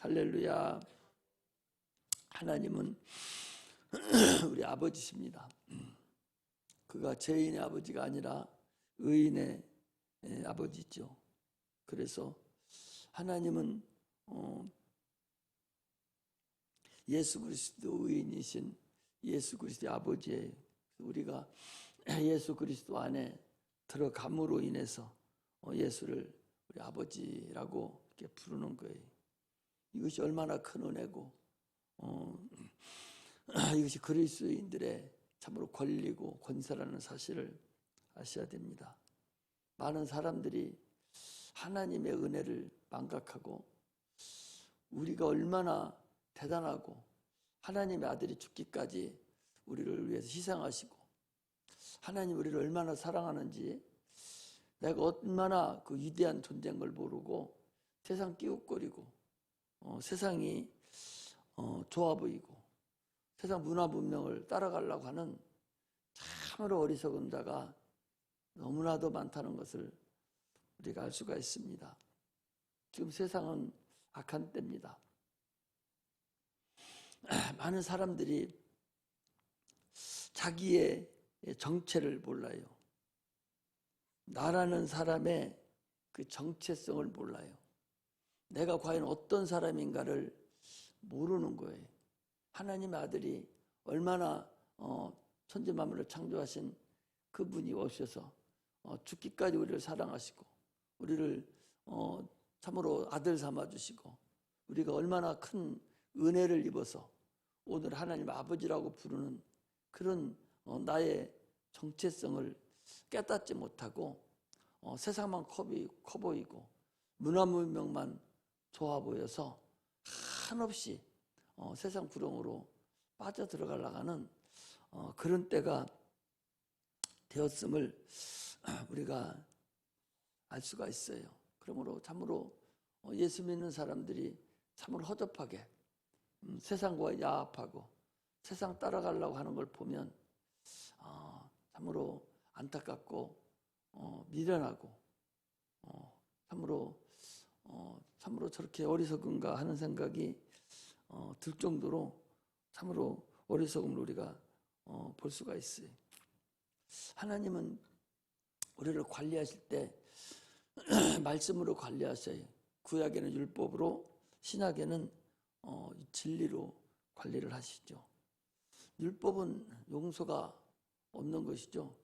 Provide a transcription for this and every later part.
할렐루야. 하나님은 우리 아버지십니다. 그가 죄인의 아버지가 아니라 의인의 아버지죠. 그래서 하나님은 예수 그리스도 의인이신 예수 그리스도의 아버지예요. 우리가 예수 그리스도 안에 들어감으로 인해서 예수를 우리 아버지라고 이렇게 부르는 거예요. 이것이 얼마나 큰 은혜고 이것이 그리스도인들의 참으로 권리고 권세라는 사실을 아셔야 됩니다. 많은 사람들이 하나님의 은혜를 망각하고 우리가 얼마나 대단하고 하나님의 아들이 죽기까지 우리를 위해서 희생하시고 하나님 우리를 얼마나 사랑하는지 내가 얼마나 그 위대한 존재인 걸 모르고 세상 끼웃거리고 세상이 좋아 보이고 세상 문화 문명을 따라가려고 하는 참으로 어리석은 자가 너무나도 많다는 것을 우리가 알 수가 있습니다. 지금 세상은 악한 때입니다. 많은 사람들이 자기의 정체를 몰라요. 나라는 사람의 그 정체성을 몰라요. 내가 과연 어떤 사람인가를 모르는 거예요. 하나님의 아들이 얼마나 천지만물을 창조하신 그분이 오셔서 죽기까지 우리를 사랑하시고 우리를 참으로 아들 삼아주시고 우리가 얼마나 큰 은혜를 입어서 오늘 하나님 아버지라고 부르는 그런 나의 정체성을 깨닫지 못하고 세상만 커 보이고 문화문명만 좋아 보여서 한없이 세상 구렁으로 빠져들어가려고 하는 그런 때가 되었음을 우리가 알 수가 있어요. 그러므로 참으로 예수 믿는 사람들이 참으로 허접하게 세상과 야합하고 세상 따라가려고 하는 걸 보면 참으로 안타깝고 미련하고 참으로 저렇게 어리석은가 하는 생각이 들 정도로 참으로 어리석음을 우리가 볼 수가 있어요. 하나님은 우리를 관리하실 때 말씀으로 관리하셔요. 구약에는 율법으로, 신약에는 진리로 관리를 하시죠. 율법은 용서가 없는 것이죠.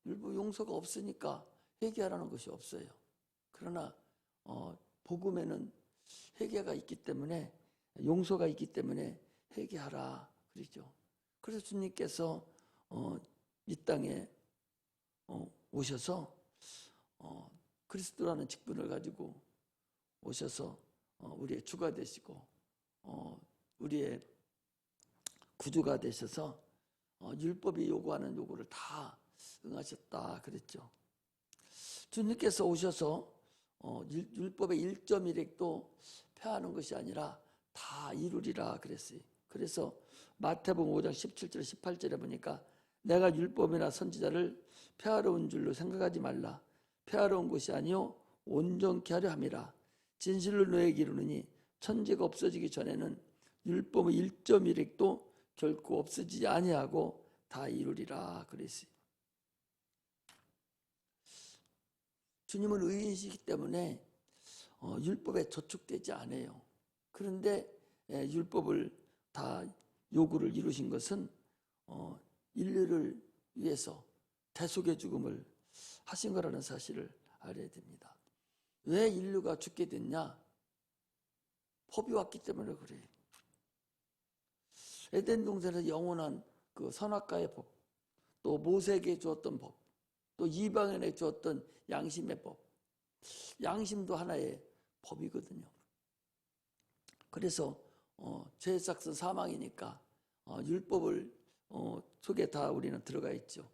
율법 용서가 없으니까 회개하라는 것이 없어요. 그러나 복음에는 회개가 있기 때문에 용서가 있기 때문에 회개하라 그러죠. 그래서 주님께서 이 땅에 오셔서 그리스도라는 직분을 가지고 오셔서 우리의 주가 되시고 우리의 구주가 되셔서 율법이 요구하는 요구를 다 응하셨다 그랬죠. 주님께서 오셔서 율법의 1.1획도 폐하는 것이 아니라 다 이루리라 그랬어요. 그래서 마태복음 5장 17절 18절에 보니까 내가 율법이나 선지자를 폐하러 온 줄로 생각하지 말라. 폐하러 온 것이 아니요 온전케 하려 함이라. 진실로 너에게 이르노니 천지가 없어지기 전에는 율법의 1.1획도 결코 없어지지 아니하고 다 이루리라 그랬어요. 주님은 의인이시기 때문에 율법에 저축되지 않아요. 그런데 율법을 다 요구를 이루신 것은 인류를 위해서 대속의 죽음을 하신 거라는 사실을 알아야 됩니다. 왜 인류가 죽게 됐냐? 법이 왔기 때문에 그래요. 에덴 동산에서 영원한 그 선악과의 법, 또 모세에게 주었던 법, 또 이방인에게 주었던 양심의 법, 양심도 하나의 법이거든요. 그래서 죄의 삭은 사망이니까 율법을 속에 다 우리는 들어가 있죠.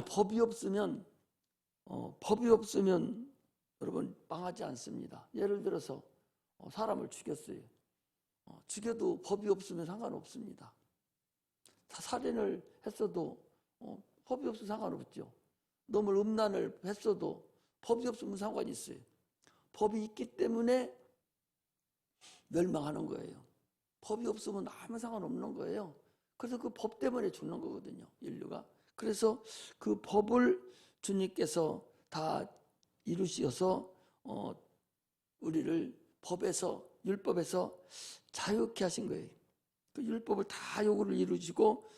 법이 없으면 여러분 망하지 않습니다. 예를 들어서 사람을 죽였어요. 죽여도 법이 없으면 상관없습니다. 살인을 했어도 법이 없으면 상관없죠. 놈을 음란을 했어도 법이 없으면 상관이 있어요. 법이 있기 때문에 멸망하는 거예요. 법이 없으면 아무 상관없는 거예요. 그래서 그 법 때문에 죽는 거거든요, 인류가. 그래서 그 법을 주님께서 다 이루셔서 우리를 법에서, 율법에서 자유케 하신 거예요. 그 율법을 다 요구를 이루시고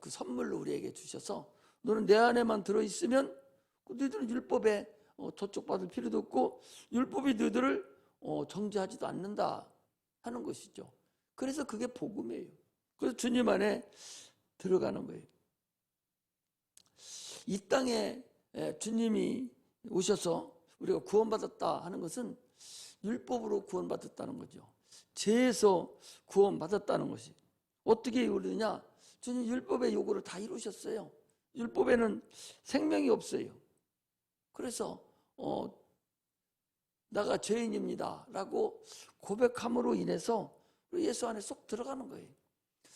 그 선물로 우리에게 주셔서, 너는 내 안에만 들어있으면 너희들은 율법에 저촉받을 필요도 없고 율법이 너희들을 정죄하지도 않는다 하는 것이죠. 그래서 그게 복음이에요. 그래서 주님 안에 들어가는 거예요. 이 땅에 주님이 오셔서 우리가 구원받았다 하는 것은 율법으로 구원받았다는 거죠. 죄에서 구원받았다는 것이. 어떻게 이루느냐? 주님 율법의 요구를 다 이루셨어요. 율법에는 생명이 없어요. 그래서 나가 죄인입니다 라고 고백함으로 인해서 예수 안에 쏙 들어가는 거예요.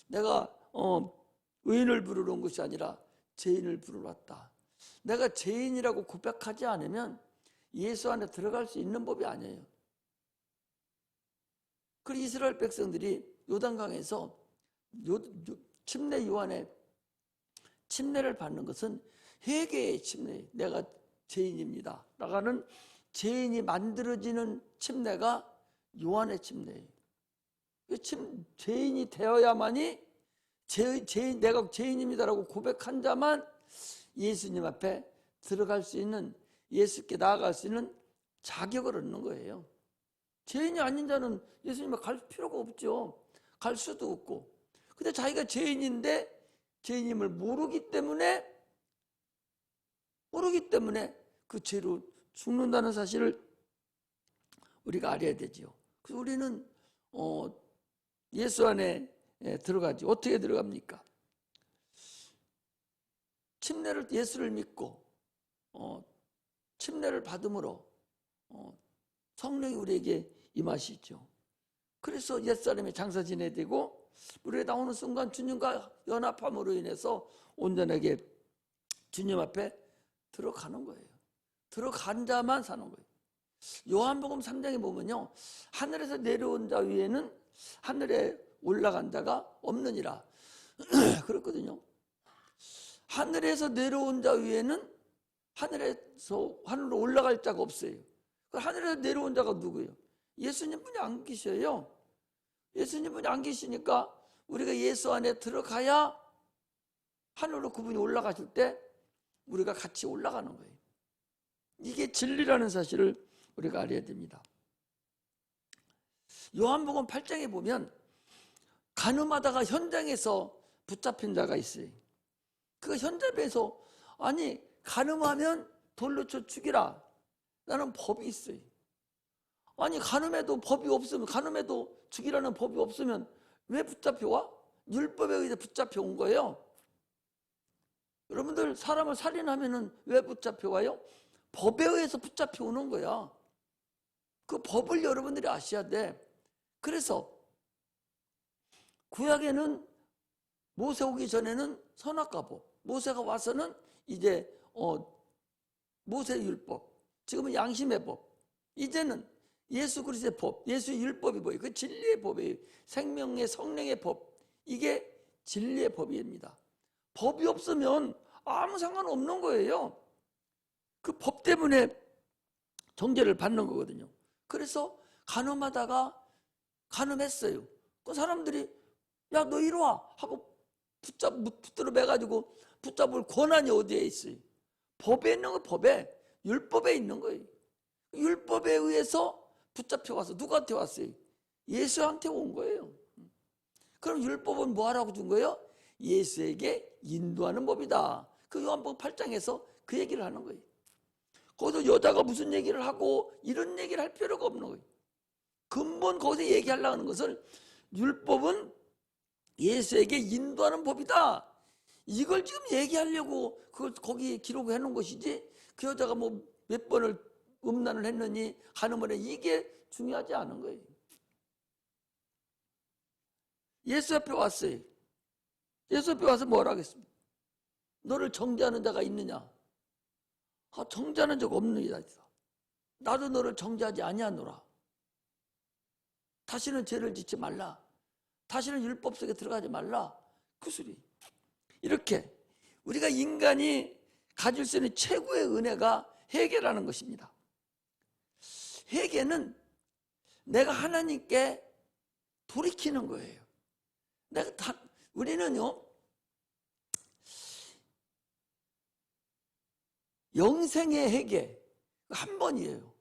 내가 의인을 부르러 온 것이 아니라 죄인을 부르러 왔다. 내가 죄인이라고 고백하지 않으면 예수 안에 들어갈 수 있는 법이 아니에요. 그리고 이스라엘 백성들이 요단강에서 침례 요한의 침례를 받는 것은 회개의 침례, 내가 죄인입니다 라는 죄인이 만들어지는 침례가 요한의 침례예요. 죄인이 되어야만이 내가 죄인입니다라고 고백한 자만 예수님 앞에 들어갈 수 있는, 예수께 나아갈 수 있는 자격을 얻는 거예요. 죄인이 아닌 자는 예수님 앞에 갈 필요가 없죠. 갈 수도 없고. 근데 자기가 죄인인데 죄인임을 모르기 때문에 그 죄로 죽는다는 사실을 우리가 알아야 되지요. 그래서 우리는 예수 안에 들어가지. 어떻게 들어갑니까? 침례를, 예수를 믿고 침례를 받음으로 성령이 우리에게 임하시죠. 그래서 옛사람이 장사 지내야 되고 우리가 나오는 순간 주님과 연합함으로 인해서 온전하게 주님 앞에 들어가는 거예요. 들어간 자만 사는 거예요. 요한복음 3장에 보면요, 하늘에서 내려온 자 위에는 하늘에 올라간 자가 없느니라 그렇거든요. 하늘에서 내려온 자 위에는 하늘로 올라갈 자가 없어요. 하늘에서 내려온 자가 누구예요? 예수님 분이 안 계셔요. 예수님 분이 안 계시니까 우리가 예수 안에 들어가야 하늘로 그분이 올라가실 때 우리가 같이 올라가는 거예요. 이게 진리라는 사실을 우리가 알아야 됩니다. 요한복음 8장에 보면 간음하다가 현장에서 붙잡힌 자가 있어요. 그 현장에서 아니 간음하면 돌로 쳐 죽이라 라는 법이 있어요. 아니 간음해도 법이 없으면, 간음해도 죽이라는 법이 없으면 왜 붙잡혀와? 율법에 의해 붙잡혀온 거예요. 여러분들 사람을 살인하면은 왜 붙잡혀와요? 법에 의해서 붙잡혀오는 거야. 그 법을 여러분들이 아셔야 돼. 그래서 구약에는 모세 오기 전에는 선악과법, 모세가 와서는 이제 모세 율법, 지금은 양심의 법, 이제는 예수 그리스도의 법, 예수 율법이 뭐예요? 그 진리의 법이에요. 생명의 성령의 법, 이게 진리의 법입니다. 법이 없으면 아무 상관없는 거예요. 그 법 때문에 정죄를 받는 거거든요. 그래서 간음하다가 간음했어요. 그 사람들이 야 너 이리 와 하고 붙들어 매가지고 붙잡을 권한이 어디에 있어요? 법에 있는 거, 법에, 율법에 있는 거예요. 율법에 의해서 붙잡혀와서 누구한테 왔어요? 예수한테 온 거예요. 그럼 율법은 뭐 하라고 준 거예요? 예수에게 인도하는 법이다. 그 요한복음 8장에서 그 얘기를 하는 거예요. 거기서 여자가 무슨 얘기를 하고 이런 얘기를 할 필요가 없는 거예요. 근본 거기서 얘기하려고 하는 것은 율법은 예수에게 인도하는 법이다. 이걸 지금 얘기하려고 그걸 거기 기록해 놓은 것이지, 그 여자가 뭐 몇 번을 음란을 했느니 간음을 해, 이게 중요하지 않은 거예요. 예수 앞에 왔어요. 예수 앞에 와서 뭐라 하겠습니까? 너를 정죄하는 자가 있느냐? 정죄하는 자가 없느니라. 나도 너를 정죄하지 아니하노라. 다시는 죄를 짓지 말라. 다시는 율법 속에 들어가지 말라. 그 소리. 이렇게 우리가 인간이 가질 수 있는 최고의 은혜가 회개라는 것입니다. 회개는 내가 하나님께 돌이키는 거예요. 우리는요, 영생의 회개 한 번이에요.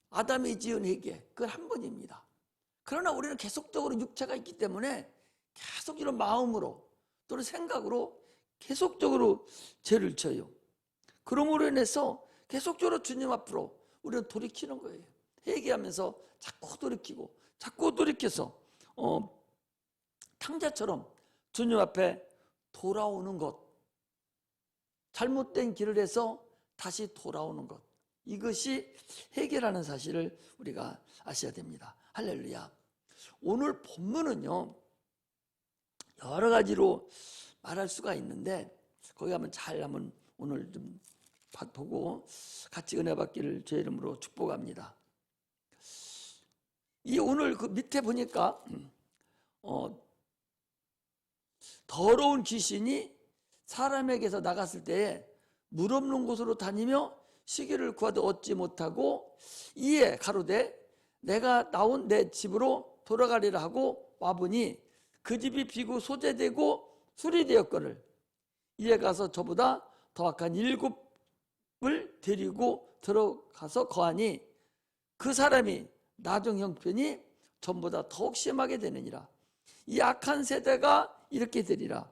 아담이 지은 회개 그건 한 번입니다. 그러나 우리는 계속적으로 육체가 있기 때문에 계속 이런 마음으로 또는 생각으로 계속적으로 죄를 져요. 그러므로 인해서 계속적으로 주님 앞으로 우리는 돌이키는 거예요. 회개하면서 자꾸 돌이키고 자꾸 돌이켜서 탕자처럼 주님 앞에 돌아오는 것, 잘못된 길을 해서 다시 돌아오는 것, 이것이 회개라는 사실을 우리가 아셔야 됩니다. 할렐루야. 오늘 본문은요, 여러 가지로 말할 수가 있는데 거기 한번 오늘 좀 보고 같이 은혜 받기를 주의 이름으로 축복합니다. 이 오늘 그 밑에 보니까 더러운 귀신이 사람에게서 나갔을 때에 물 없는 곳으로 다니며 시기를 구하도 얻지 못하고 이에 가로되 내가 나온 내 집으로 돌아가리라 하고 와보니 그 집이 비고 소재되고 수리되었거늘 이에 가서 저보다 더 악한 7을 데리고 들어가서 거하니 그 사람이 나중 형편이 전보다 더욱 심하게 되느니라. 이 악한 세대가 이렇게 되리라.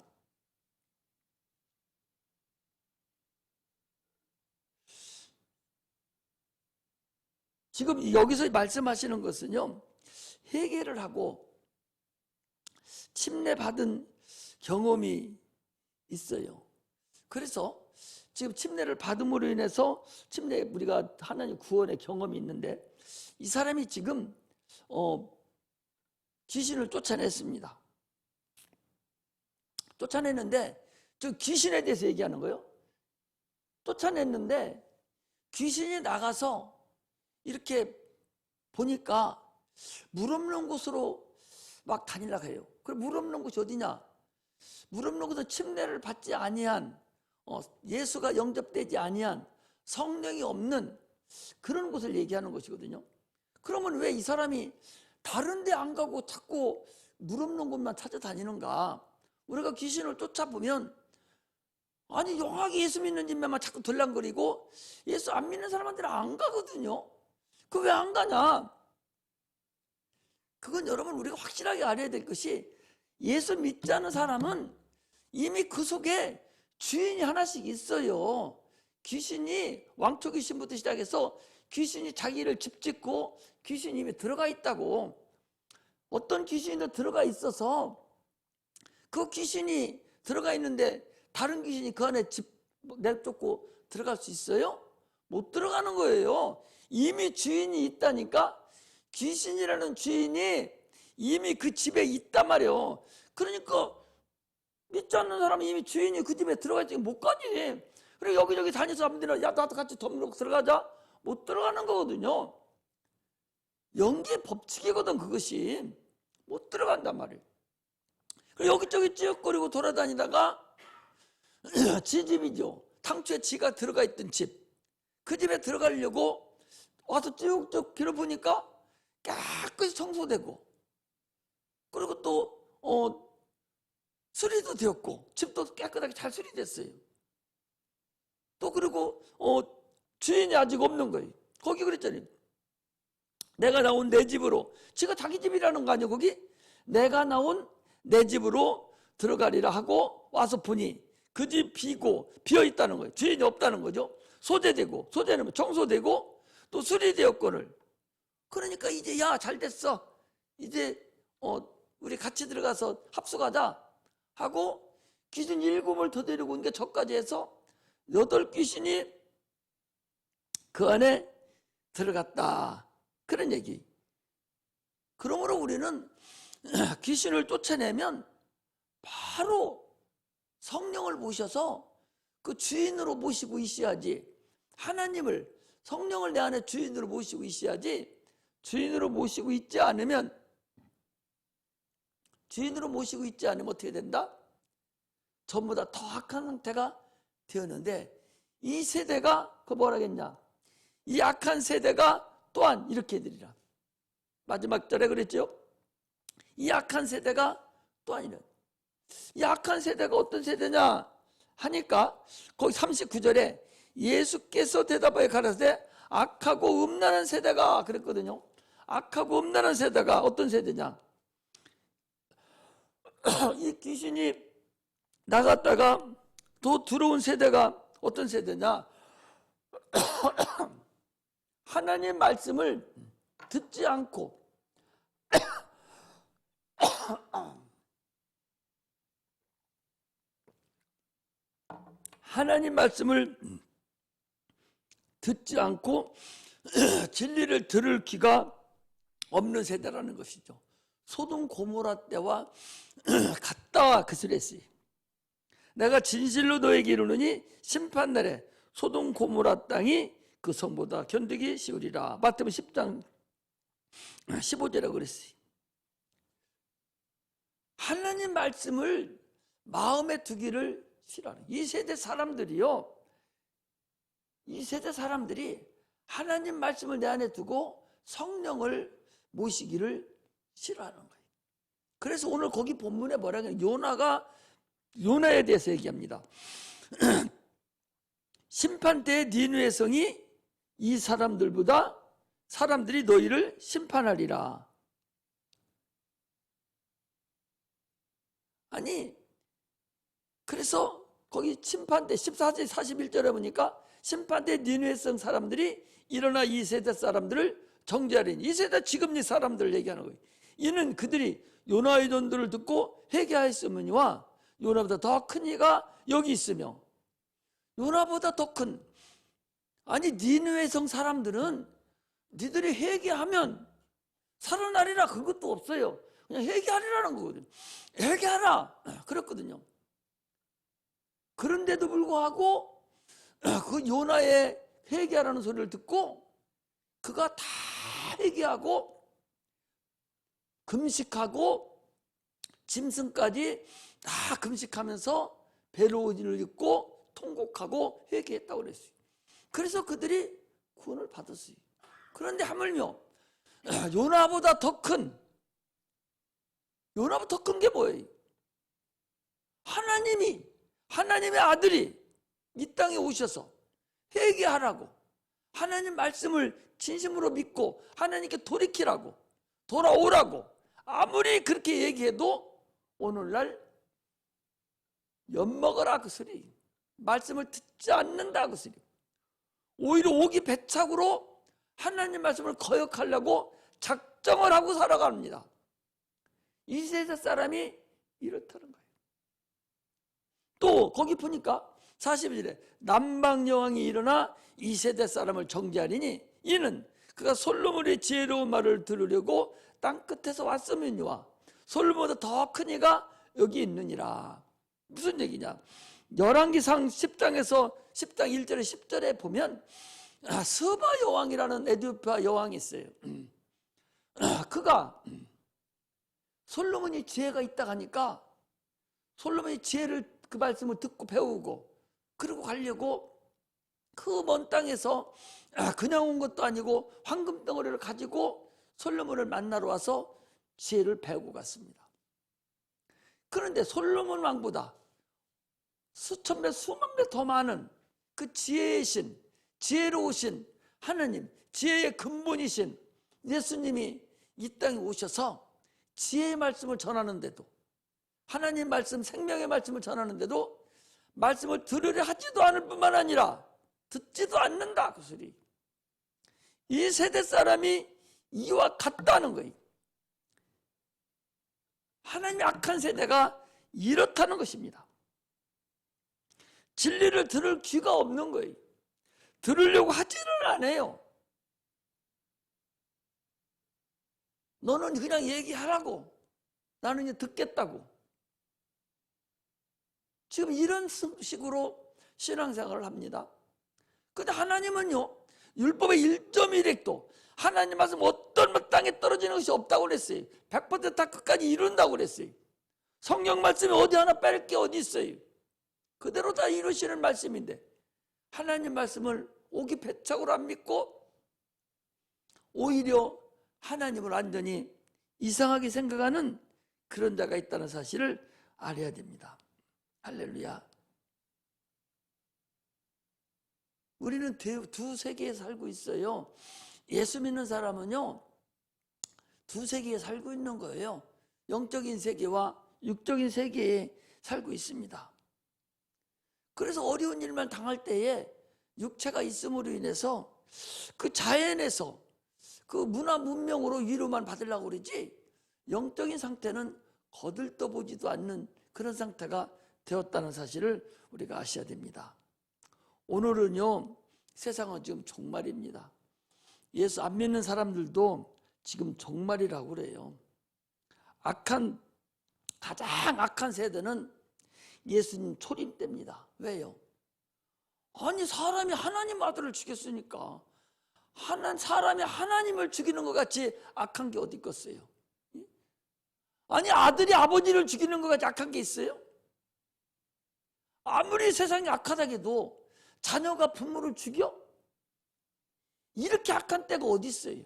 지금 여기서 말씀하시는 것은요, 회개를 하고 침례받은 경험이 있어요. 그래서 지금 침례를 받음으로 인해서 우리가 하나님 구원의 경험이 있는데 이 사람이 지금 귀신을 쫓아냈습니다. 쫓아냈는데 저 귀신에 대해서 얘기하는 거예요. 쫓아냈는데 귀신이 나가서 이렇게 보니까 물 없는 곳으로 막 다니려고 해요. 그럼 물 없는 곳이 어디냐? 물 없는 곳은 침례를 받지 아니한, 예수가 영접되지 아니한, 성령이 없는 그런 곳을 얘기하는 것이거든요. 그러면 왜 이 사람이 다른 데 안 가고 자꾸 물 없는 곳만 찾아다니는가? 우리가 귀신을 쫓아보면 아니 용하게 예수 믿는 집에만 자꾸 들랑거리고 예수 안 믿는 사람한테는 안 가거든요. 그 왜 안 가냐? 그건 여러분 우리가 확실하게 알아야 될 것이 예수 믿지 않는 사람은 이미 그 속에 주인이 하나씩 있어요. 귀신이 왕초 귀신부터 시작해서 귀신이 자기를 집짓고 귀신이 이미 들어가 있다고. 어떤 귀신도 들어가 있어서 그 귀신이 들어가 있는데 다른 귀신이 그 안에 내쫓고 들어갈 수 있어요? 못 들어가는 거예요. 이미 주인이 있다니까. 귀신이라는 주인이 이미 그 집에 있단 말이에요. 그러니까 믿지 않는 사람은 이미 주인이 그 집에 들어가 있지 못 가지. 그리고 여기저기 다니서 사람들은 야 나도 같이 들어가자. 못 들어가는 거거든요. 연기의 법칙이거든 그것이. 못 들어간단 말이에요. 그리고 여기저기 찌역거리고 돌아다니다가 지 집이죠. 당초에 지가 들어가 있던 집. 그 집에 들어가려고 와서 쭉쭉 길어보니까 깨끗이 청소되고 그리고 또 수리도 되었고 집도 깨끗하게 잘 수리됐어요. 또 그리고 주인이 아직 없는 거예요. 거기 그랬잖아요. 내가 나온 내 집으로. 지가 자기 집이라는 거 아니에요 거기? 내가 나온 내 집으로 들어가리라 하고 와서 보니 그 집 비고 비어있다는 거예요. 주인이 없다는 거죠. 소재되고 소재는 청소되고 또 수리되었거늘. 그러니까 이제 야 잘됐어. 이제 우리 같이 들어가서 합숙하자 하고 귀신 7을 더 데리고 온 게 저까지 해서 8귀신이 그 안에 들어갔다. 그런 얘기. 그러므로 우리는 귀신을 쫓아내면 바로 성령을 모셔서 그 주인으로 모시고 있어야지. 하나님을 성령을 내 안에 주인으로 모시고 있어야지. 주인으로 모시고 있지 않으면 어떻게 된다? 전부 다 더 악한 상태가 되었는데, 이 세대가 그 뭐라겠냐, 이 악한 세대가 또한 이렇게 되리라. 마지막 절에 그랬죠. 이 악한 세대가 또한 이런. 이 악한 세대가 어떤 세대냐 하니까 거기 39절에 예수께서 대답하여 가라사대 악하고 음란한 세대가 그랬거든요. 악하고 음란한 세대가 어떤 세대냐, 이 귀신이 나갔다가 또 들어온 세대가 어떤 세대냐, 하나님 말씀을 듣지 않고 하나님 말씀을 듣지 않고 진리를 들을 귀가 없는 세대라는 것이죠. 소돔 고모라 때와 같다 그 소리 했어요. 내가 진실로 너에게 이르노니 심판날에 소돔 고모라 땅이 그 성보다 견디기 쉬우리라. 마태복음 10장 15절이라고 그랬어요. 하나님 말씀을 마음에 두기를 싫어하는 이 세대 사람들이요, 이 세대 사람들이 하나님 말씀을 내 안에 두고 성령을 모시기를 싫어하는 거예요. 그래서 오늘 거기 본문에 뭐라고 해요? 요나에 대해서 얘기합니다. 심판 때에 니느웨 성이 이 사람들이 너희를 심판하리라. 아니, 그래서 거기 심판 때 14절 41절에 보니까 심판 때 니느웨 성 사람들이 일어나 이 세대 사람들을 정죄하리니, 이 세대 지금 이 사람들을 얘기하는 거예요. 이는 그들이 요나의 전도를 듣고 회개하였으므니와 요나보다 더 큰 이가 여기 있으며, 요나보다 더 큰, 아니 니느웨 성 사람들은 니들이 회개하면 살아나리라 그것도 없어요. 그냥 회개하리라는 거거든요. 회개하라 그랬거든요. 그런데도 불구하고 그 요나의 회개하라는 소리를 듣고 그가 다 회개하고 금식하고 짐승까지 다 금식하면서 배로운을 입고 통곡하고 회개했다고 그랬어요. 그래서 그들이 구원을 받았어요. 그런데 하물며 요나보다 더 큰 게 뭐예요? 하나님의 아들이 이 땅에 오셔서 회개하라고, 하나님 말씀을 진심으로 믿고 하나님께 돌이키라고, 돌아오라고 아무리 그렇게 얘기해도 오늘날 엿먹어라 그 소리, 말씀을 듣지 않는다 그 소리, 오히려 오기배착으로 하나님 말씀을 거역하려고 작정을 하고 살아갑니다. 이 세대 사람이 이렇다는 거예요. 또 거기 보니까 42절에 남방 여왕이 일어나 이 세대 사람을 정죄하리니 이는 그가 솔로몬의 지혜로운 말을 들으려고 땅 끝에서 왔으면요와 솔로몬보다 더 큰 이가 여기 있느니라. 무슨 얘기냐, 열왕기상 10장에서 10장 1절에 10절에 보면 스바 여왕이라는 에디오피아 여왕이 있어요. 그가 솔로몬이 지혜가 있다 하니까 솔로몬이 지혜를 그 말씀을 듣고 배우고 그러고 가려고 그 먼 땅에서 그냥 온 것도 아니고 황금 덩어리를 가지고 솔로몬을 만나러 와서 지혜를 배우고 갔습니다. 그런데 솔로몬 왕보다 수천 배 수만 배 더 많은 그 지혜이신, 지혜로우신 하나님, 지혜의 근본이신 예수님이 이 땅에 오셔서 지혜의 말씀을 전하는데도, 하나님 말씀, 생명의 말씀을 전하는데도 말씀을 들으려 하지도 않을 뿐만 아니라 듣지도 않는다 그 소리. 이 세대 사람이 이와 같다는 거예요. 하나님의 악한 세대가 이렇다는 것입니다. 진리를 들을 귀가 없는 거예요. 들으려고 하지는 않아요. 너는 그냥 얘기하라고, 나는 그냥 듣겠다고. 지금 이런 식으로 신앙생활을 합니다. 근데 하나님은요, 율법의 1.1획도 하나님 말씀 어떤 땅에 떨어지는 것이 없다고 그랬어요. 100%다 끝까지 이룬다고 그랬어요. 성경 말씀이 어디 하나 뺄 게 어디 있어요. 그대로 다 이루시는 말씀인데 하나님 말씀을 오기배척으로 안 믿고 오히려 하나님을 완전히 이상하게 생각하는 그런 자가 있다는 사실을 알아야 됩니다. 할렐루야. 우리는 두 세계에 살고 있어요. 예수 믿는 사람은요, 두 세계에 살고 있는 거예요. 영적인 세계와 육적인 세계에 살고 있습니다. 그래서 어려운 일만 당할 때에 육체가 있음으로 인해서 그 자연에서 그 문화 문명으로 위로만 받으려고 그러지 영적인 상태는 거들떠보지도 않는 그런 상태가 되었다는 사실을 우리가 아셔야 됩니다. 오늘은요, 세상은 지금 종말입니다. 예수 안 믿는 사람들도 지금 종말이라고 그래요. 가장 악한 세대는 예수님 초림 때입니다. 왜요? 아니, 사람이 하나님 아들을 죽였으니까 사람이 하나님을 죽이는 것 같이 악한 게 어디 있겠어요? 아니, 아들이 아버지를 죽이는 것 같이 악한 게 있어요? 아무리 세상이 악하다 해도 자녀가 부모를 죽여? 이렇게 악한 때가 어디 있어요?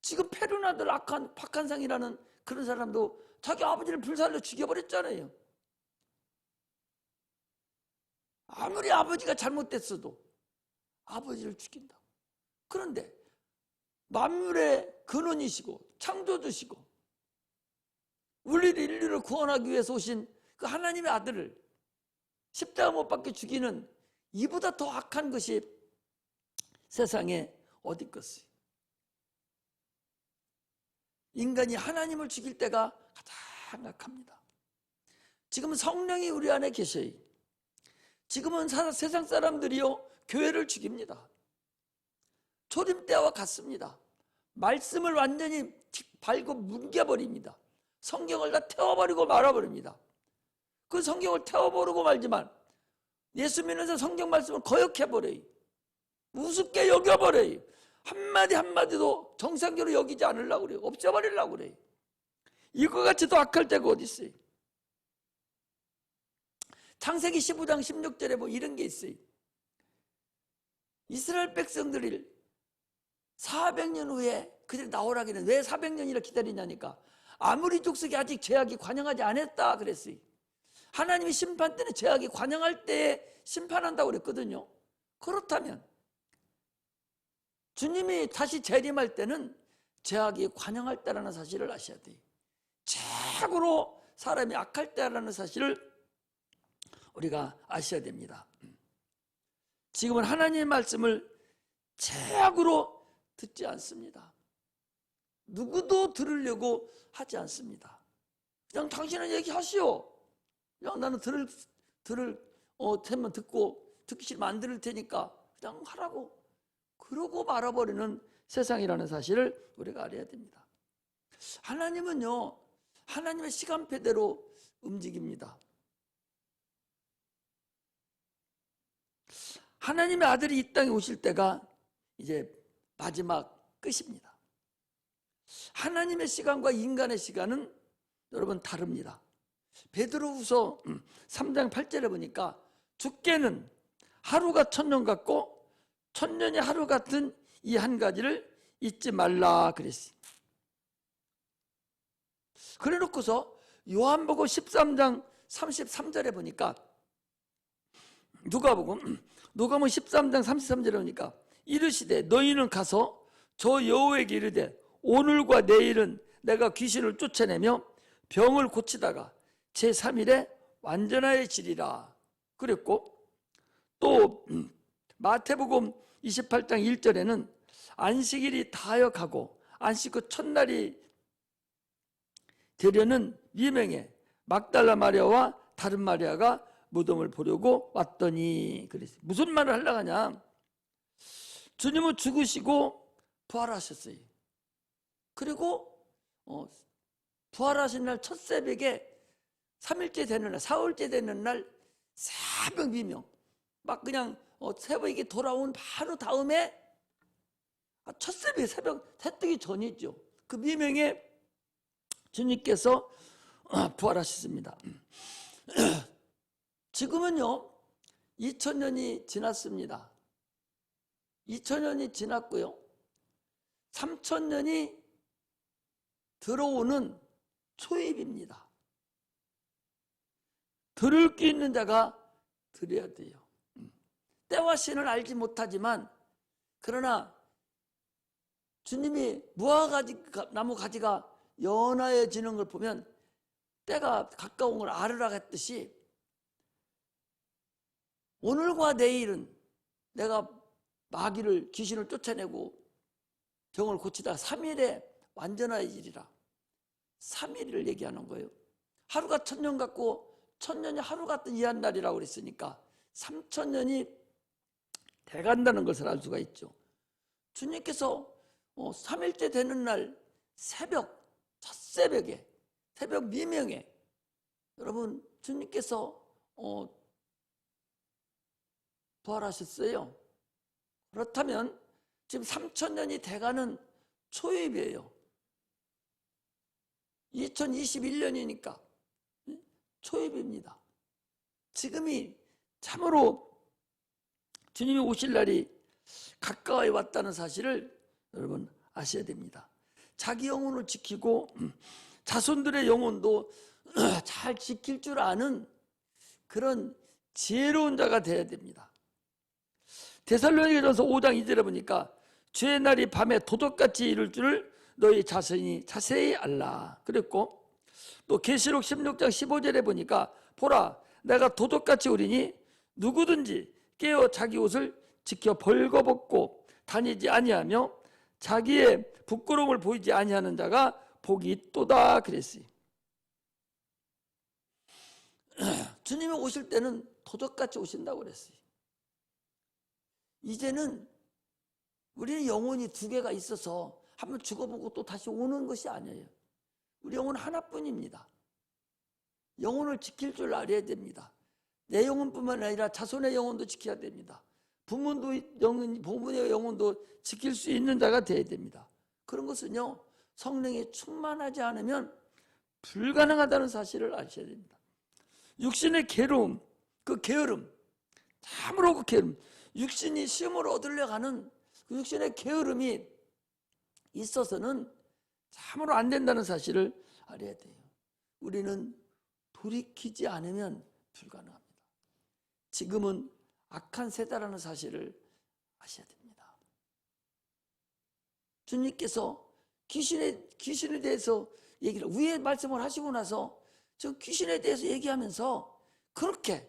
지금 페르나들 박한상이라는 그런 사람도 자기 아버지를 불살로 죽여버렸잖아요. 아무리 아버지가 잘못됐어도 아버지를 죽인다. 그런데 만물의 근원이시고 창조주시고 우리를 인류를 구원하기 위해서 오신 그 하나님의 아들을 십자가 못 박혀 죽이는 이보다 더 악한 것이 세상에 어디 있겠어요? 인간이 하나님을 죽일 때가 가장 악합니다. 지금은 성령이 우리 안에 계셔요. 지금은 세상 사람들이요 교회를 죽입니다. 초림 때와 같습니다. 말씀을 완전히 밟고 뭉개버립니다. 성경을 다 태워버리고 말아버립니다. 그 성경을 태워버리고 말지만 예수 믿는 자 성경 말씀을 거역해버려요. 우습게 여겨버려요. 한마디 한마디도 정상적으로 여기지 않으려고 그래요. 없애버리려고 그래요. 이거 같이 더 악할 때가 어디 있어요? 창세기 15장 16절에 뭐 이런 게 있어요. 이스라엘 백성들이 400년 후에 그들이 나오라기는 왜 400년이나 기다리냐니까 아무리 족속이 아직 죄악이 관영하지 않았다 그랬어요. 하나님이 심판 때는 죄악이 관영할 때에 심판한다고 그랬거든요. 그렇다면 주님이 다시 재림할 때는 죄악이 관영할 때라는 사실을 아셔야 돼요. 최고로 사람이 악할 때라는 사실을 우리가 아셔야 됩니다. 지금은 하나님의 말씀을 최악으로 듣지 않습니다. 누구도 들으려고 하지 않습니다. 그냥 당신은 얘기하시오. 그냥 나는 테면 듣기 싫으면 안 들을 테니까 그냥 하라고. 그러고 말아버리는 세상이라는 사실을 우리가 알아야 됩니다. 하나님은요, 하나님의 시간표대로 움직입니다. 하나님의 아들이 이 땅에 오실 때가 이제 마지막 끝입니다. 하나님의 시간과 인간의 시간은 여러분 다릅니다. 베드로후서 3장 8절에 보니까 주께는 하루가 천년 같고 천년이 하루 같은 이 한 가지를 잊지 말라 그랬어요. 그래 놓고서 요한복음 13장 33절에 보니까 누가복음 13장 33절에 보니까 이르시되 너희는 가서 저 여호와에게 이르되 오늘과 내일은 내가 귀신을 쫓아내며 병을 고치다가 제3일에 완전하여지리라 그랬고, 또 마태복음 28장 1절에는 안식일이 다하여 가고 안식 후 첫날이 되려는 미명에 막달라 마리아와 다른 마리아가 무덤을 보려고 왔더니 그랬어요. 무슨 말을 하려고 하냐? 주님은 죽으시고 부활하셨어요. 그리고 부활하신 날 첫 새벽에 3일째 되는 날, 4일째 되는 날 새벽 미명 막 그냥 새벽에 돌아온 바로 다음에 첫 새벽 해 뜨기 전이죠. 그 미명에 주님께서 부활하셨습니다. 지금은요 2000년이 지났습니다. 2000년이 지났고요 3000년이 들어오는 초입입니다. 들을 게 있는 자가 들어야 돼요. 때와 시는 알지 못하지만 그러나 주님이 나무 가지가 연하여지는 걸 보면 때가 가까운 걸 알으라 했듯이 오늘과 내일은 내가 마귀를 귀신을 쫓아내고 병을 고치다 3일에 완전하여지리라. 3일을 얘기하는 거예요. 하루가 1000년 같고 1000년이 하루 같은 이한 날이라고 그랬으니까 3000년이 돼간다는 것을 알 수가 있죠. 주님께서 3일째 되는 날 첫 새벽에 새벽 미명에 여러분 주님께서 부활하셨어요. 그렇다면 지금 3000년이 돼가는 초입이에요. 2021년이니까 초입입니다. 지금이 참으로 주님이 오실 날이 가까이 왔다는 사실을 여러분 아셔야 됩니다. 자기 영혼을 지키고 자손들의 영혼도 잘 지킬 줄 아는 그런 지혜로운 자가 되어야 됩니다. 데살로니가전서 5장 2절에 보니까 죄의 날이 밤에 도적같이 이룰 줄을 너희 자신이 자세히 알라 그랬고, 또 계시록 16장 15절에 보니까 보라 내가 도적같이 오리니 누구든지 깨어 자기 옷을 지켜 벌거벗고 다니지 아니하며 자기의 부끄러움을 보이지 아니하는 자가 복이 있도다 그랬어요. 주님이 오실 때는 도적같이 오신다고 그랬어요. 이제는 우리는 영혼이 두 개가 있어서 한번 죽어보고 또 다시 오는 것이 아니에요. 우리 영혼은 하나뿐입니다. 영혼을 지킬 줄 알아야 됩니다. 내 영혼뿐만 아니라 자손의 영혼도 지켜야 됩니다. 부모의 영혼도 지킬 수 있는 자가 되어야 됩니다. 그런 것은요 성령이 충만하지 않으면 불가능하다는 사실을 아셔야 됩니다. 육신의 게으름, 그 게으름, 참으로 그 게으름, 육신이 시험을 얻으려 가는 그 육신의 게으름이 있어서는 참으로 안 된다는 사실을 알아야 돼요. 우리는 돌이키지 않으면 불가능합니다. 지금은 악한 세대라는 사실을 아셔야 됩니다. 주님께서 귀신에 대해서 얘기를 위에 말씀을 하시고 나서 저 귀신에 대해서 얘기하면서 그렇게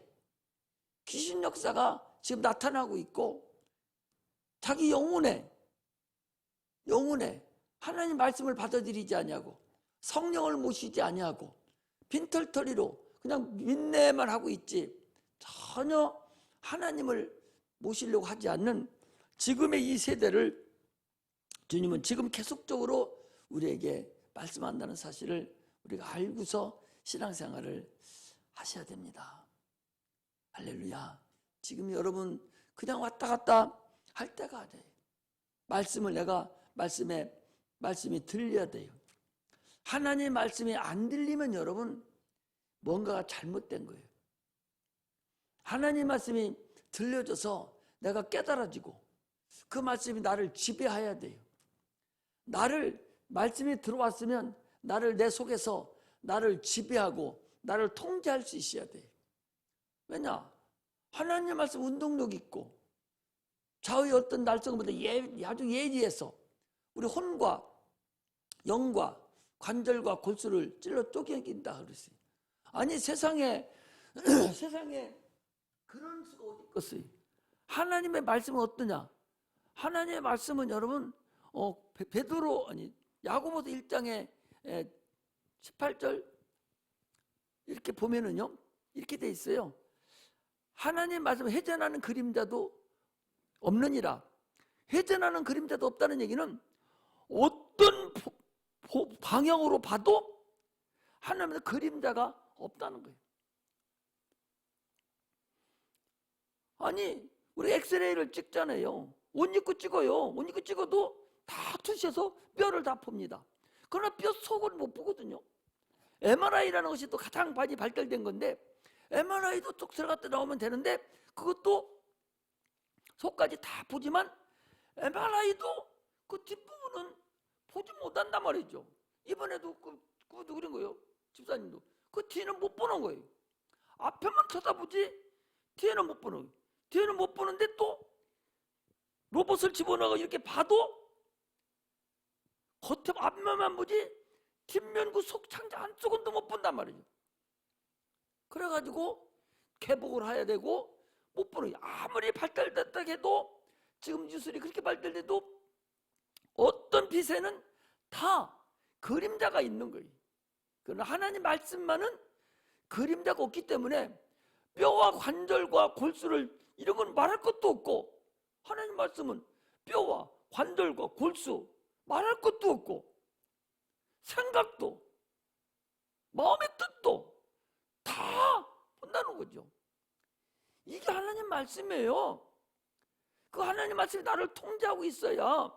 귀신 역사가 지금 나타나고 있고 자기 영혼에 하나님 말씀을 받아들이지 아니하고 성령을 모시지 아니하고 빈털터리로 그냥 민내만 하고 있지 전혀 하나님을 모시려고 하지 않는 지금의 이 세대를 주님은 지금 계속적으로 우리에게 말씀한다는 사실을 우리가 알고서 신앙생활을 하셔야 됩니다. 할렐루야. 지금 여러분 그냥 왔다 갔다 할 때가 아니에요. 말씀이 들려야 돼요. 하나님의 말씀이 안 들리면 여러분 뭔가가 잘못된 거예요. 하나님 말씀이 들려져서 내가 깨달아지고 그 말씀이 나를 지배해야 돼요. 말씀이 들어왔으면 내 속에서 나를 지배하고 나를 통제할 수 있어야 돼요. 왜냐? 하나님 말씀 운동력 있고 좌우의 어떤 날성보다 아주 예리해서 우리 혼과 영과 관절과 골수를 찔러 쪼개긴다 그랬어요. 아니 세상에 그런 수가 어디 있겠어요. 하나님의 말씀은 어떠냐? 하나님의 말씀은 여러분 야고보서 1장에 18절 이렇게 보면은요 이렇게 돼 있어요. 하나님 말씀 회전하는 그림자도 없느니라. 회전하는 그림자도 없다는 얘기는 어떤 방향으로 봐도 하나님의 그림자가 없다는 거예요. 아니 우리 엑스레이를 찍잖아요. 옷 입고 찍어요. 옷 입고 찍어도 다 투시해서 뼈를 다 풉니다. 그러나 뼈 속을 못 보거든요. MRI라는 것이 또 가장 많이 발달된 건데, MRI도 쭉 들어갔다 나오면 되는데 그것도 속까지 다 보지만 MRI도 그 뒷부분은 보지 못한단 말이죠. 이번에도 그것도 그런 거예요. 집사님도 그 뒤는 못 보는 거예요. 앞에만 쳐다보지 뒤에는 못 보는 거예요. 뒤에는 못 보는데 또 로봇을 집어넣어 이렇게 봐도 겉에 앞면만 보지 뒷면 그 속 창자 한쪽은 못 본단 말이죠. 그래가지고 개복을 해야 되고 못 보는 거예요. 아무리 발달됐다 해도 지금 기술이 그렇게 발달돼도 어떤 빛에는 다 그림자가 있는 거예요. 그러나 하나님 말씀만은 그림자가 없기 때문에 뼈와 관절과 골수를 이런 건 말할 것도 없고, 하나님 말씀은 뼈와 관절과 골수 말할 것도 없고, 생각도 마음의 뜻도 다 본다는 거죠. 이게 하나님 말씀이에요. 그 하나님 말씀이 나를 통제하고 있어야,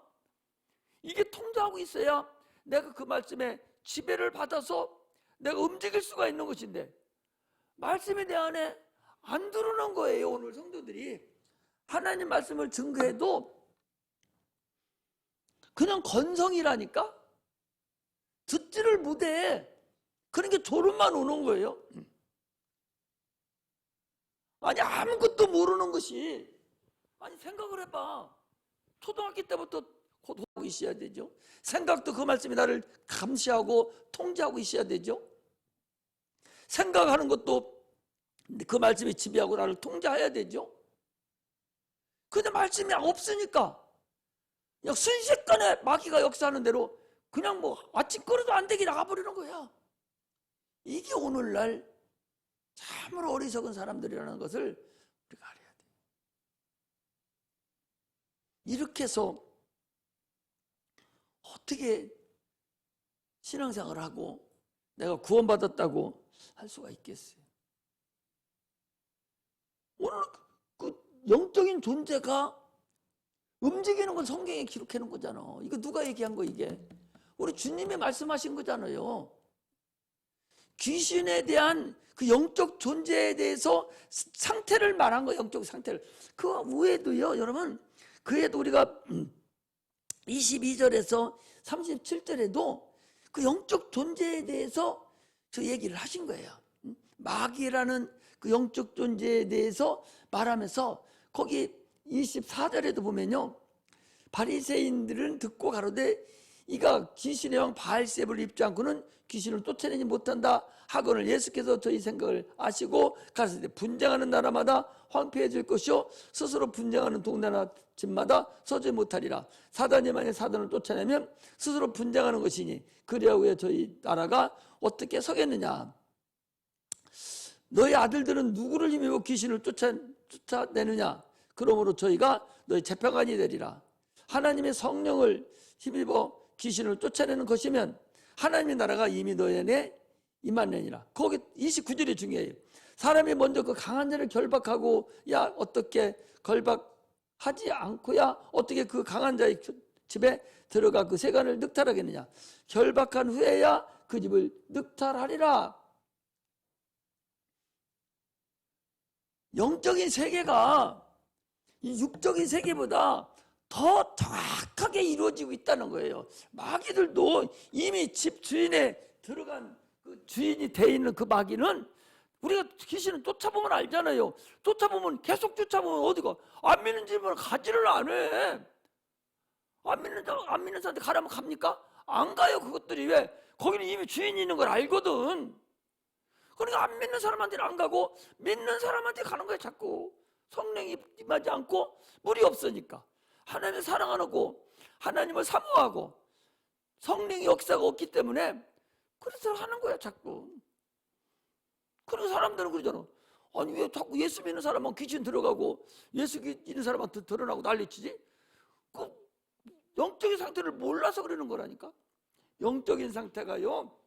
이게 통제하고 있어야 내가 그 말씀에 지배를 받아서 내가 움직일 수가 있는 것인데, 말씀이 내 안에 안 들어오는 거예요. 오늘 성도들이 하나님 말씀을 증거해도 그냥 건성이라니까, 듣지를 못해. 그런 게 졸음만 오는 거예요. 아니 아무것도 모르는 것이, 아니 생각을 해봐. 초등학교 때부터 곧 하고 있어야 되죠. 생각도 그 말씀이 나를 감시하고 통제하고 있어야 되죠. 생각하는 것도 그 말씀이 지배하고 나를 통제해야 되죠. 근데 말씀이 없으니까 그냥 순식간에 마귀가 역사하는 대로 그냥 뭐 아침 끓여도 안 되게 나가버리는 거야. 이게 오늘날 참으로 어리석은 사람들이라는 것을 우리가 알아야 돼. 이렇게 해서 어떻게 신앙생활을 하고 내가 구원받았다고 할 수가 있겠어요? 오늘 그 영적인 존재가 움직이는 걸 성경에 기록해 놓은 거잖아. 이거 누가 얘기한 거? 이게 우리 주님이 말씀하신 거잖아요. 귀신에 대한 그 영적 존재에 대해서 상태를 말한 거예요. 영적 상태를. 그 외에도요, 여러분, 그 외에도 우리가 22절에서 37절에도 그 영적 존재에 대해서 저 얘기를 하신 거예요. 마귀라는 그 영적 존재에 대해서 말하면서 거기 24절에도 보면요, 바리새인들은 듣고 가로되 이가 귀신의 왕 바알세불을 입지 않고는 귀신을 쫓아내지 못한다 하거늘 예수께서 저희 생각을 아시고 가시되 분쟁하는 나라마다 황폐해질 것이요 스스로 분쟁하는 동네나 집마다 서지 못하리라. 사단이 만약 사단을 쫓아내면 스스로 분쟁하는 것이니 그리하여 저희 나라가 어떻게 서겠느냐. 너희 아들들은 누구를 힘입어 귀신을 쫓아내느냐. 그러므로 저희가 너희 재판관이 되리라. 하나님의 성령을 힘입어 귀신을 쫓아내는 것이면 하나님의 나라가 이미 너희 안에 임하느니라. 거기 29절이 중요해요. 사람이 먼저 그 강한 자를 결박하고 야 어떻게 결박하지 않고야 어떻게 그 강한 자의 집에 들어가 그 세간을 늑탈하겠느냐. 결박한 후에야 그 집을 늑탈하리라. 영적인 세계가 이 육적인 세계보다 더 정확하게 이루어지고 있다는 거예요. 마귀들도 이미 집 주인에 들어간 그 주인이 돼 있는 그 마귀는, 우리가 귀신은 쫓아보면 알잖아요. 쫓아보면 계속 쫓아보면 어디가, 안 믿는 집은 가지를 안 해. 안 믿는 사람한테 가라면 갑니까? 안 가요. 그것들이. 왜? 거기는 이미 주인이 있는 걸 알거든. 그러니까 안 믿는 사람한테는 안 가고 믿는 사람한테 가는 거야. 자꾸 성령이 임하지 않고 물이 없으니까. 하나님을 사랑하고 하나님을 사모하고 성령의 역사가 없기 때문에 그래서 하는 거야 자꾸. 그런 사람들은 그러잖아. 아니 왜 자꾸 예수 믿는 사람은 귀신 들어가고 예수 믿는 사람한테 드러나고 난리치지? 그 영적인 상태를 몰라서 그러는 거라니까. 영적인 상태가요,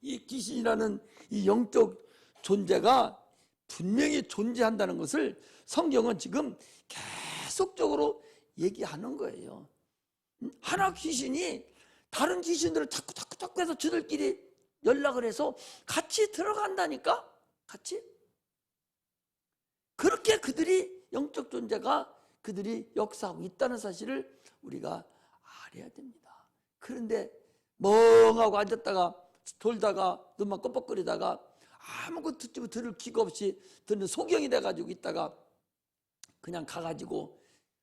이 귀신이라는 이 영적 존재가 분명히 존재한다는 것을 성경은 지금 계속적으로 얘기하는 거예요. 하나 귀신이 다른 귀신들을 자꾸 해서 저들끼리 연락을 해서 같이 들어간다니까. 같이. 그렇게 그들이 영적 존재가 그들이 역사하고 있다는 사실을 우리가 알아야 됩니다. 그런데 멍하고 앉았다가 돌다가 눈만 껌뻑거리다가 아무것도 들을 기가 없이 듣는 소경이 돼가지고 있다가 그냥 가가지고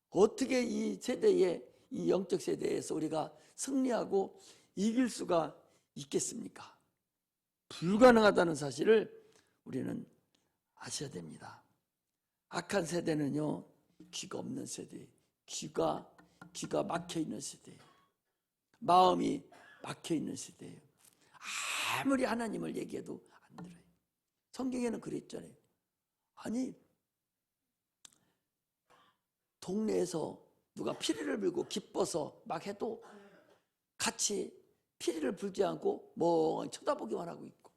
어떻게 이 세대에, 이 영적 세대에서 우리가 승리하고 이길 수가 있겠습니까? 불가능하다는 사실을 우리는 아셔야 됩니다. 악한 세대는요, 귀가 없는 세대, 귀가 막혀 있는 세대예요. 마음이 막혀 있는 세대예요. 아무리 하나님을 얘기해도 안 들어요. 성경에는 그랬잖아요. 아니, 동네에서 누가 피리를 불고 기뻐서 막 해도 같이 피리를 불지 않고 멍하니 쳐다보기만 하고 있고,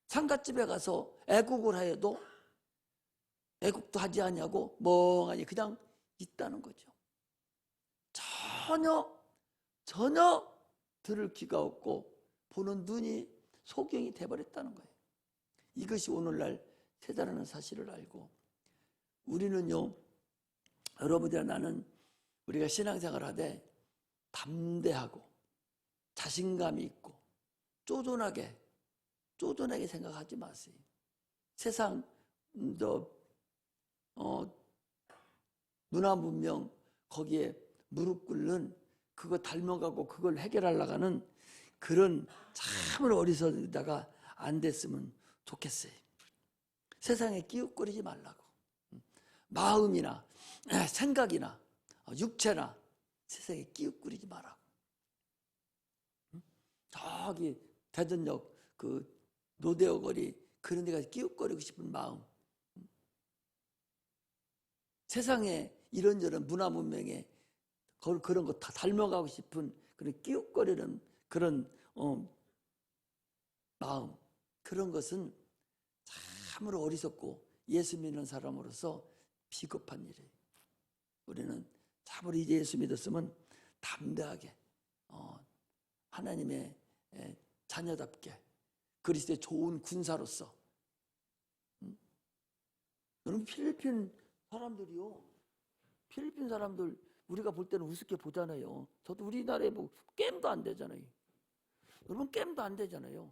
상갓집에 가서 애국을 하여도 애국도 하지 않냐고 멍하니 그냥 있다는 거죠. 전혀 들을 귀가 없고 보는 눈이 소경이 돼버렸다는 거예요. 이것이 오늘날 세대라는 사실을 알고, 우리는요, 여러분들과 나는 우리가 신앙생활 하되 담대하고 자신감이 있고 쪼존하게 생각하지 마세요. 세상 문화 문명 거기에 무릎 꿇는, 그거 닮아가고 그걸 해결하려고 하는 그런 참으로 어리석다가 안 됐으면 좋겠어요. 세상에 끼웃거리지 말라고. 마음이나 생각이나 육체나 세상에 끼웃거리지 말라고. 저기 대전역 그 노대어 거리 그런 데가 끼웃거리고 싶은 마음, 세상에 이런저런 문화 문명에 그런 거 다 닮아가고 싶은 그런 끼웃거리는 그런 마음, 그런 것은 참으로 어리석고 예수 믿는 사람으로서 비겁한 일이에요. 우리는 참으로 이제 예수 믿었으면 담대하게 하나님의 자녀답게 그리스도의 좋은 군사로서. 여러분, 필리핀 사람들 우리가 볼 때는 우습게 보잖아요. 저도 우리나라에 뭐 게임도 안 되잖아요. 여러분, 게임도 안 되잖아요.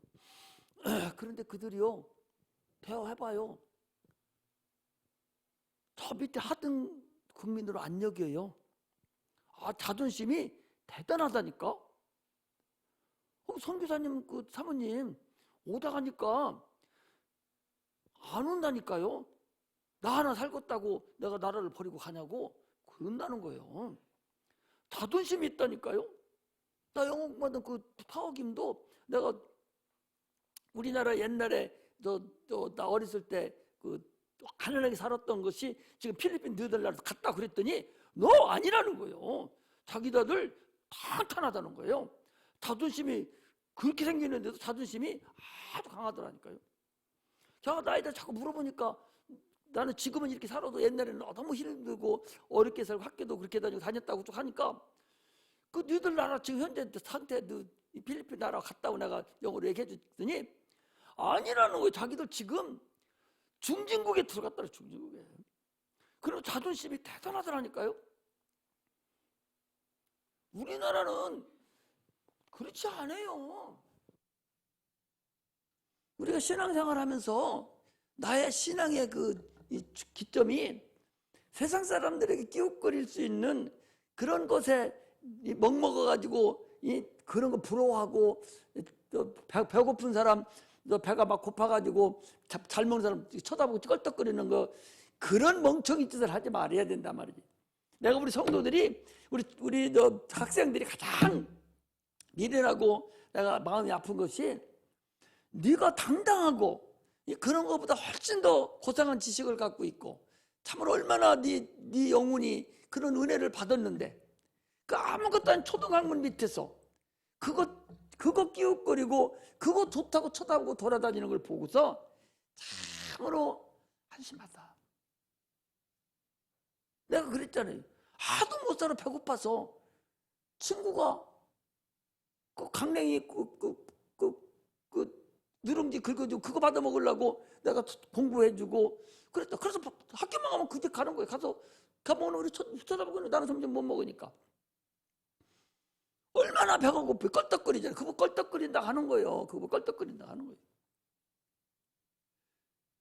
그런데 그들이요, 대화해봐요. 저 밑에 하등 국민으로 안 여겨요. 자존심이 대단하다니까. 선교사님, 그 사모님 오다 가니까 안 온다니까요. 나 하나 살겠다고 내가 나라를 버리고 가냐고 그런다는 거예요. 자존심이 있다니까요. 나 영국 받은 그 파워김도 내가 우리나라 옛날에 나 어렸을 때 그 가난하게 살았던 것이 지금 필리핀 네덜란드 갔다 그랬더니 너 아니라는 거예요. 자기들 탄탄하다는 거예요. 자존심이 그렇게 생기는데도 자존심이 아주 강하더라니까요. 제가 나이들 자꾸 물어보니까 나는 지금은 이렇게 살아도 옛날에는 너무 힘들고 어렵게 살고 학교도 그렇게 다녔다고 쭉 하니까 그 너희들 나라 지금 현재 상태 필리핀 나라 갔다고 내가 영어로 얘기해 줬더니 아니라는 거예요. 자기들 지금 중진국에 들어갔다는, 중진국에. 그리고 자존심이 대단하더라니까요. 우리나라는 그렇지 않아요. 우리가 신앙생활 하면서 나의 신앙의 이 기점이 세상 사람들에게 끼웃거릴 수 있는 그런 것에 먹먹어가지고 그런 거 부러워하고, 배고픈 사람 배가 막 고파가지고 잘 먹는 사람 쳐다보고 껄떡거리는 거, 그런 멍청이 짓을 하지 말아야 된단 말이지. 내가 우리 성도들이 우리 학생들이 가장 미련하고 내가 마음이 아픈 것이, 네가 당당하고 그런 것보다 훨씬 더 고상한 지식을 갖고 있고 참으로 얼마나 네 영혼이 그런 은혜를 받았는데 그 아무것도 아닌 초등학문 밑에서 그거 끼웃거리고 그거 좋다고 쳐다보고 돌아다니는 걸 보고서 참으로 한심하다. 내가 그랬잖아요. 하도 못 살아 배고파서. 친구가 그 강냉이 누룽지 긁어주고 그거 받아 먹으려고 내가 공부해주고 그랬다. 그래서 학교만 가면 그때 가는 거예요. 가면 우리 쳐다보고 나는 점점 못 먹으니까. 얼마나 배가 고프 껄떡거리잖아요. 그거 껄떡거린다 하는 거예요. 그거 껄떡거린다 하는 거예요.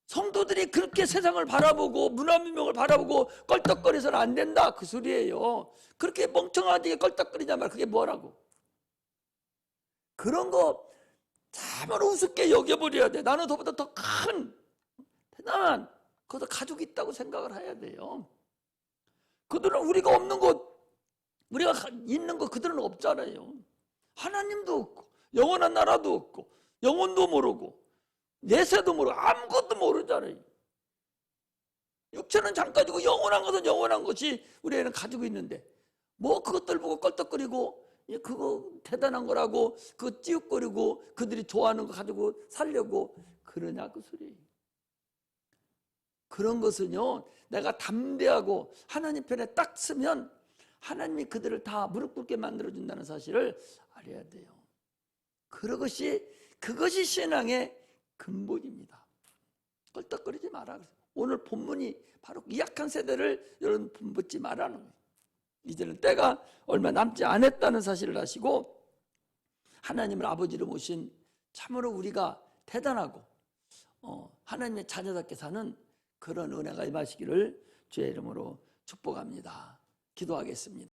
성도들이 그렇게 세상을 바라보고 문화문명을 바라보고 껄떡거려서는 안 된다 그 소리예요. 그렇게 멍청하게 껄떡거리냐 말 그게 뭐라고. 그런 거 참으로 우습게 여겨버려야 돼. 나는 너보다 더 큰 대단한 그것도 가족이 있다고 생각을 해야 돼요. 그들은 우리가 없는 것, 우리가 있는 것 그들은 없잖아요. 하나님도 없고 영원한 나라도 없고 영혼도 모르고 내세도 모르고 아무것도 모르잖아요. 육체는 잠깐이고 영원한 것은 영원한 것이 우리는 가지고 있는데 뭐 그것들 보고 껄떡거리고 그거 대단한 거라고 그거 찌웃거리고 그들이 좋아하는 거 가지고 살려고 그러냐 그 소리. 그런 것은요 내가 담대하고 하나님 편에 딱 서면 하나님이 그들을 다 무릎 꿇게 만들어준다는 사실을 알아야 돼요. 그것이 신앙의 근본입니다. 껄떡거리지 마라. 오늘 본문이 바로 이 약한 세대를 여러분 본받지 말라는 거예요. 이제는 때가 얼마 남지 않았다는 사실을 아시고 하나님을 아버지로 모신 참으로 우리가 대단하고 하나님의 자녀답게 사는 그런 은혜가 임하시기를 주의 이름으로 축복합니다. 기도하겠습니다.